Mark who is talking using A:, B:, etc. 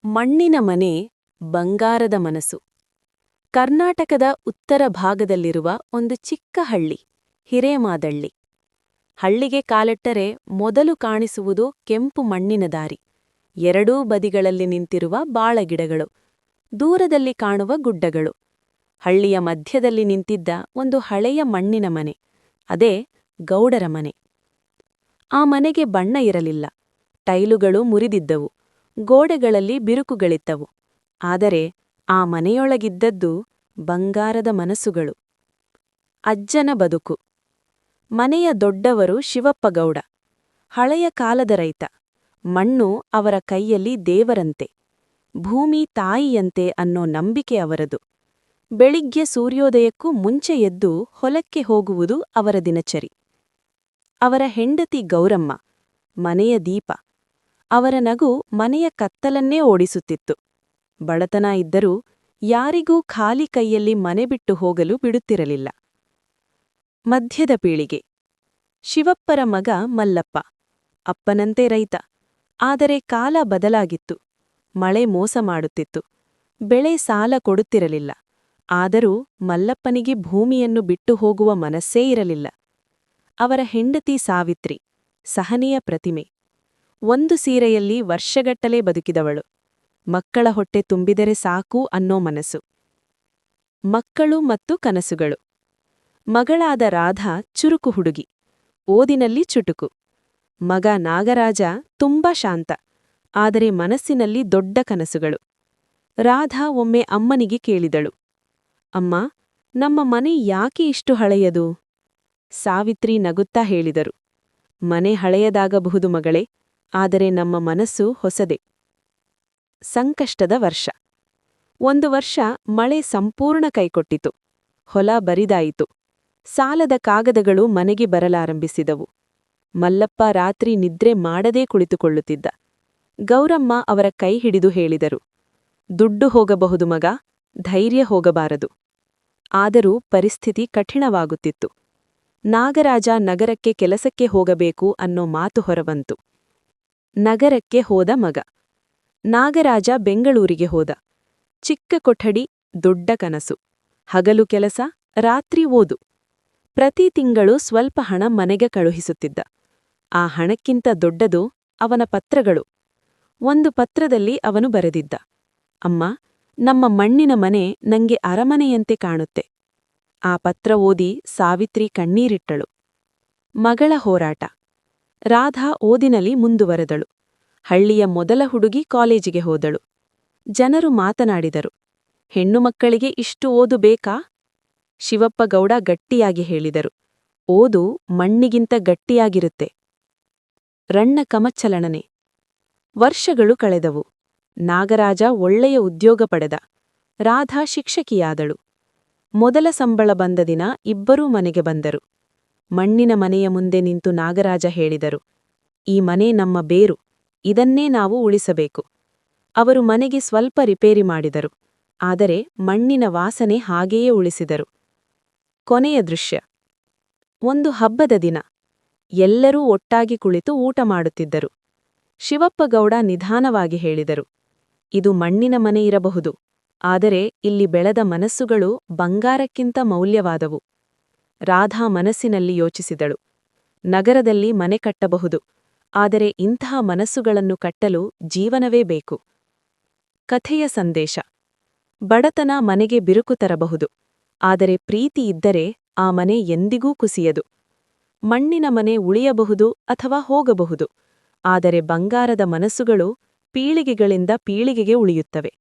A: ಮಣ್ಣಿನ ಮನೆ ಬಂಗಾರದ ಮನಸ್ಸು. ಕರ್ನಾಟಕದ ಉತ್ತರ ಭಾಗದಲ್ಲಿರುವ ಒಂದು ಚಿಕ್ಕ ಹಳ್ಳಿ ಹಿರೇಮಾದಳ್ಳಿ. ಹಳ್ಳಿಗೆ ಕಾಲಿಟ್ಟರೆ ಮೊದಲು ಕಾಣಿಸುವುದು ಕೆಂಪು ಮಣ್ಣಿನ ದಾರಿ, ಎರಡೂ ಬದಿಗಳಲ್ಲಿ ನಿಂತಿರುವ ಬಾಳಗಿಡಗಳು, ದೂರದಲ್ಲಿ ಕಾಣುವ ಗುಡ್ಡಗಳು. ಹಳ್ಳಿಯ ಮಧ್ಯದಲ್ಲಿ ನಿಂತಿದ್ದ ಒಂದು ಹಳೆಯ ಮಣ್ಣಿನ ಮನೆ, ಅದೇ ಗೌಡರ ಮನೆ. ಆ ಮನೆಗೆ ಬಣ್ಣ ಇರಲಿಲ್ಲ, ಟೈಲುಗಳು ಮುರಿದಿದ್ದವು, ಗೋಡೆಗಳಲ್ಲಿ ಬಿರುಕುಗಳಿದ್ದವು. ಆದರೆ ಆ ಮನೆಯೊಳಗಿದ್ದದ್ದು ಬಂಗಾರದ ಮನಸ್ಸುಗಳು. ಅಜ್ಜನ ಬದುಕು. ಮನೆಯ ದೊಡ್ಡವರು ಶಿವಪ್ಪಗೌಡ, ಹಳೆಯ ಕಾಲದ ರೈತ. ಮಣ್ಣು ಅವರ ಕೈಯಲ್ಲಿ ದೇವರಂತೆ, ಭೂಮಿ ತಾಯಿಯಂತೆ ಅನ್ನೋ ನಂಬಿಕೆ ಅವರದು. ಬೆಳಿಗ್ಗೆ ಸೂರ್ಯೋದಯಕ್ಕೂ ಮುಂಚೆ ಎದ್ದು ಹೊಲಕ್ಕೆ ಹೋಗುವುದು ಅವರ ದಿನಚರಿ. ಅವರ ಹೆಂಡತಿ ಗೌರಮ್ಮ, ಮನೆಯ ದೀಪ. ಅವರ ನಗು ಮನೆಯ ಕತ್ತಲನ್ನೇ ಓಡಿಸುತ್ತಿತ್ತು. ಬಡತನ ಇದ್ದರೂ ಯಾರಿಗೂ ಖಾಲಿ ಕೈಯಲ್ಲಿ ಮನೆ ಬಿಟ್ಟು ಹೋಗಲು ಬಿಡುತ್ತಿರಲಿಲ್ಲ. ಮಧ್ಯದ ಪೀಳಿಗೆ. ಶಿವಪ್ಪರ ಮಗ ಮಲ್ಲಪ್ಪ, ಅಪ್ಪನಂತೆ ರೈತ. ಆದರೆ ಕಾಲ ಬದಲಾಗಿತ್ತು. ಮಳೆ ಮೋಸ ಮಾಡುತ್ತಿತ್ತು, ಬೆಳೆ ಸಾಲ ಕೊಡುತ್ತಿರಲಿಲ್ಲ. ಆದರೂ ಮಲ್ಲಪ್ಪನಿಗೆ ಭೂಮಿಯನ್ನು ಬಿಟ್ಟು ಹೋಗುವ ಮನಸ್ಸೇ ಇರಲಿಲ್ಲ. ಅವರ ಹೆಂಡತಿ ಸಾವಿತ್ರಿ, ಸಹನೆಯ ಪ್ರತಿಮೆ. ಒಂದು ಸೀರೆಯಲ್ಲಿ ವರ್ಷಗಟ್ಟಲೆ ಬದುಕಿದವಳು. ಮಕ್ಕಳ ಹೊಟ್ಟೆ ತುಂಬಿದರೆ ಸಾಕು ಅನ್ನೋ ಮನಸ್ಸು. ಮಕ್ಕಳು ಮತ್ತು ಕನಸುಗಳು. ಮಗಳಾದ ರಾಧಾ ಚುರುಕು ಹುಡುಗಿ, ಓದಿನಲ್ಲಿ ಚುಟುಕು. ಮಗ ನಾಗರಾಜ ತುಂಬಾ ಶಾಂತ, ಆದರೆ ಮನಸ್ಸಿನಲ್ಲಿ ದೊಡ್ಡ ಕನಸುಗಳು. ರಾಧಾ ಒಮ್ಮೆ ಅಮ್ಮನಿಗೆ ಕೇಳಿದಳು, ಅಮ್ಮ, ನಮ್ಮ ಮನೆ ಯಾಕೆ ಇಷ್ಟು ಹಳೆಯದು? ಸಾವಿತ್ರಿ ನಗುತ್ತಾ ಹೇಳಿದರು, ಮನೆ ಹಳೆಯದಾಗಬಹುದು ಮಗಳೇ, ಆದರೆ ನಮ್ಮ ಮನಸ್ಸು ಹೊಸದೇ. ಸಂಕಷ್ಟದ ವರ್ಷ. ಒಂದು ವರ್ಷ ಮಳೆ ಸಂಪೂರ್ಣ ಕೈಕೊಟ್ಟಿತು. ಹೊಲ ಬರಿದಾಯಿತು. ಸಾಲದ ಕಾಗದಗಳು ಮನೆಗೆ ಬರಲಾರಂಭಿಸಿದವು. ಮಲ್ಲಪ್ಪ ರಾತ್ರಿ ನಿದ್ರೆ ಮಾಡದೇ ಕುಳಿತುಕೊಳ್ಳುತ್ತಿದ್ದ. ಗೌರಮ್ಮ ಅವರ ಕೈ ಹಿಡಿದು ಹೇಳಿದರು, ದುಡ್ಡು ಹೋಗಬಹುದು ಮಗ, ಧೈರ್ಯ ಹೋಗಬಾರದು. ಆದರೂ ಪರಿಸ್ಥಿತಿ ಕಠಿಣವಾಗುತ್ತಿತ್ತು. ನಾಗರಾಜ ನಗರಕ್ಕೆ ಕೆಲಸಕ್ಕೆ ಹೋಗಬೇಕು ಅನ್ನೋ ಮಾತು ಹೊರಬಂತು. ನಗರಕ್ಕೆ ಹೋದ ಮಗ. ನಾಗರಾಜ ಬೆಂಗಳೂರಿಗೆ ಹೋದ. ಚಿಕ್ಕ ಕೊಠಡಿ, ದೊಡ್ಡ ಕನಸು. ಹಗಲು ಕೆಲಸ, ರಾತ್ರಿ ಓದು. ಪ್ರತಿ ತಿಂಗಳು ಸ್ವಲ್ಪ ಹಣ ಮನೆಗೆ ಕಳುಹಿಸುತ್ತಿದ್ದ. ಆ ಹಣಕ್ಕಿಂತ ದೊಡ್ಡದು ಅವನ ಪತ್ರಗಳು. ಒಂದು ಪತ್ರದಲ್ಲಿ ಅವನು ಬರೆದಿದ್ದ, ಅಮ್ಮ, ನಮ್ಮ ಮಣ್ಣಿನ ಮನೆ ನಂಗೆ ಅರಮನೆಯಂತೆ ಕಾಣುತ್ತೆ. ಆ ಪತ್ರ ಓದಿ ಸಾವಿತ್ರಿ ಕಣ್ಣೀರಿಟ್ಟಳು. ಮಗಳ ಹೋರಾಟ. ರಾಧಾ ಓದಿನಲ್ಲಿ ಮುಂದುವರೆದಳು. ಹಳ್ಳಿಯ ಮೊದಲ ಹುಡುಗಿ ಕಾಲೇಜಿಗೆ ಹೋದಳು. ಜನರು ಮಾತನಾಡಿದರು, ಹೆಣ್ಣು ಮಕ್ಕಳಿಗೆ ಇಷ್ಟು ಓದು ಬೇಕಾ? ಶಿವಪ್ಪಗೌಡ ಗಟ್ಟಿಯಾಗಿ ಹೇಳಿದರು, ಓದು ಮಣ್ಣಿಗಿಂತ ಗಟ್ಟಿಯಾಗಿರುತ್ತೆ. ರಣ್ಣ ಕಮಚ್ಚಲಣನೆ. ವರ್ಷಗಳು ಕಳೆದವು. ನಾಗರಾಜ ಒಳ್ಳೆಯ ಉದ್ಯೋಗ ಪಡೆದ. ರಾಧಾ ಶಿಕ್ಷಕಿಯಾದಳು. ಮೊದಲ ಸಂಬಳ ಬಂದ ದಿನ ಇಬ್ಬರೂ ಮನೆಗೆ ಬಂದರು. ಮಣ್ಣಿನ ಮನೆಯ ಮುಂದೆ ನಿಂತು ನಾಗರಾಜ ಹೇಳಿದರು, ಈ ಮನೆ ನಮ್ಮ ಬೇರು, ಇದನ್ನೇ ನಾವು ಉಳಿಸಬೇಕು. ಅವರು ಮನೆಗೆ ಸ್ವಲ್ಪ ರಿಪೇರಿ ಮಾಡಿದರು, ಆದರೆ ಮಣ್ಣಿನ ವಾಸನೆ ಹಾಗೆಯೇ ಉಳಿಸಿದರು. ಕೊನೆಯ ದೃಶ್ಯ. ಒಂದು ಹಬ್ಬದ ದಿನ. ಎಲ್ಲರೂ ಒಟ್ಟಾಗಿ ಕುಳಿತು ಊಟ ಮಾಡುತ್ತಿದ್ದರು. ಶಿವಪ್ಪಗೌಡ ನಿಧಾನವಾಗಿ ಹೇಳಿದರು, ಇದು ಮಣ್ಣಿನ ಮನೆ ಇರಬಹುದು, ಆದರೆ ಇಲ್ಲಿ ಬೆಳೆದ ಮನಸ್ಸುಗಳು ಬಂಗಾರಕ್ಕಿಂತ ಮೌಲ್ಯವಾದವು. ರಾಧಾ ಮನಸ್ಸಿನಲ್ಲಿ ಯೋಚಿಸಿದಳು, ನಗರದಲ್ಲಿ ಮನೆ ಕಟ್ಟಬಹುದು, ಆದರೆ ಇಂತಹ ಮನಸ್ಸುಗಳನ್ನು ಕಟ್ಟಲು ಜೀವನವೇ ಬೇಕು. ಕಥೆಯ ಸಂದೇಶ. ಬಡತನ ಮನೆಗೆ ಬಿರುಕು ತರಬಹುದು, ಆದರೆ ಪ್ರೀತಿ ಇದ್ದರೆ ಆ ಮನೆ ಎಂದಿಗೂ ಕುಸಿಯದು. ಮಣ್ಣಿನ ಮನೆ ಉಳಿಯಬಹುದು ಅಥವಾ ಹೋಗಬಹುದು, ಆದರೆ ಬಂಗಾರದ ಮನಸ್ಸುಗಳು ಪೀಳಿಗೆಗಳಿಂದ ಪೀಳಿಗೆಗೆ ಉಳಿಯುತ್ತವೆ.